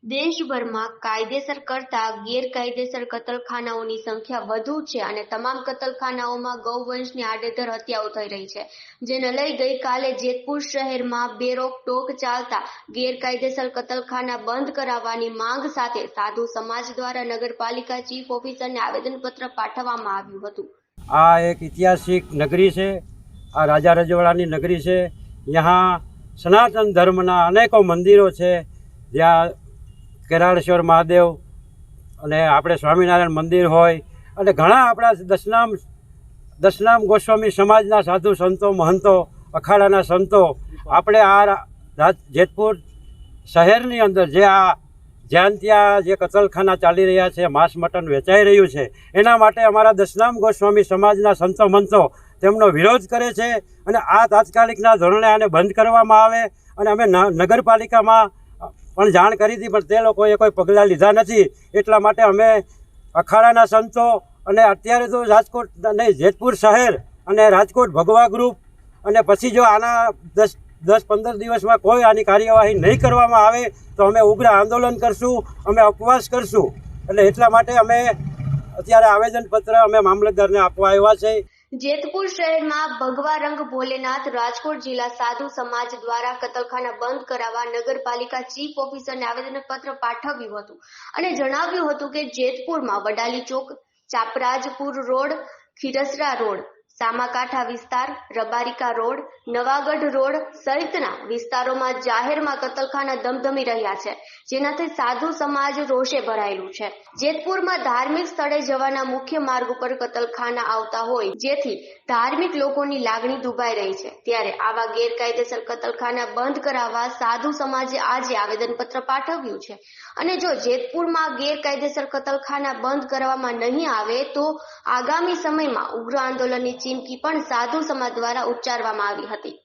દેશભરમાં કાયદેસર કરતા ગેરકાયદેસર કતલખાનાઓની સંખ્યા વધુ છે અને તમામ કતલખાનાઓમાં ગૌવંશની આડેધડ હત્યાઓ થઈ રહી છે, જેને લઈ ગઈકાલે જેતપુર શહેરમાં બેરોકટોક ચાલતા ગેરકાયદેસર કતલખાના બંધ કરાવવાની માંગ સાથે સાધુ સમાજ દ્વારા નગરપાલિકા ચીફ ઓફિસરને આવેદનપત્ર પાઠવવામાં આવ્યું હતું। આ એક ઐતિહાસિક નગરી છે। આ રાજા રજવાડાની નગરી છે। यहाँ સનાતન ધર્મના અનેકો મંદિરો છે, જ્યાં કેરાળેશ્વર મહાદેવ અને આપણે સ્વામિનારાયણ મંદિર હોય અને ઘણા આપણા દશનામ ગોસ્વામી સમાજના સાધુ સંતો મહંતો અખાડાના સંતો આપણે આ જેતપુર શહેરની અંદર જ્યાં ત્યાં જે કતલખાના ચાલી રહ્યા છે, માંસ મટન વેચાઈ રહ્યું છે, એના માટે અમારા દશનામ ગોસ્વામી સમાજના સંતો મંતો તેમનો વિરોધ કરે છે અને આ તાત્કાલિકના ધોરણે આને બંધ કરવામાં આવે। અને અમે નગરપાલિકામાં પણ જાણ કરી હતી, પણ તે લોકોએ કોઈ પગલાં લીધા નથી। એટલા માટે અમે અખાડાના સંતો અને અત્યારે તો રાજકોટ નહીં, જેતપુર શહેર અને રાજકોટ ભગવા ગ્રુપ અને પછી જો આના 10-15 દિવસમાં કોઈ આની કાર્યવાહી નહીં કરવામાં આવે તો અમે ઉગ્ર આંદોલન કરશું, અમે ઉપવાસ કરશું। એટલે એટલા માટે અમે અત્યારે આવેદનપત્ર અમે મામલતદારને આપવા આવ્યા છે। જેતપુર શહેરમાં ભગવા રંગ ભોલેનાથ રાજકોટ જિલ્લા સાધુ સમાજ દ્વારા કતલખાના બંધ કરાવવા નગરપાલિકા ચીફ ઓફિસરને આવેદનપત્ર પાઠવ્યું હતું અને જણાવ્યું હતું કે જેતપુરમાં વડાલી ચોક, ચાપરાજપુર રોડ, ખીરસરા રોડ, સામાકાંઠા વિસ્તાર, રબારિકા રોડ, નવાગઢ રોડ સહિતના વિસ્તારોમાં જાહેરમાં કતલખાના ધમધમી રહ્યા છે, જેનાથી સાધુ સમાજ રોષે ભરાયેલું છે। જેતપુરમાં ધાર્મિક સ્થળે જવાના મુખ્ય માર્ગ ઉપર કતલખાના આવતા હોય, જેથી ધાર્મિક લોકોની લાગણી દુભાઈ રહી છે। ત્યારે આવા ગેરકાયદેસર કતલખાના બંધ કરાવવા સાધુ સમાજે આજે આવેદનપત્ર પાઠવ્યું છે અને જો જેતપુરમાં ગેરકાયદેસર કતલખાના બંધ કરવામાં નહીં આવે તો આગામી સમયમાં ઉગ્ર આંદોલનની ચીમકી પણ સાધુ સમાજ દ્વારા ઉચ્ચારવામાં આવી હતી।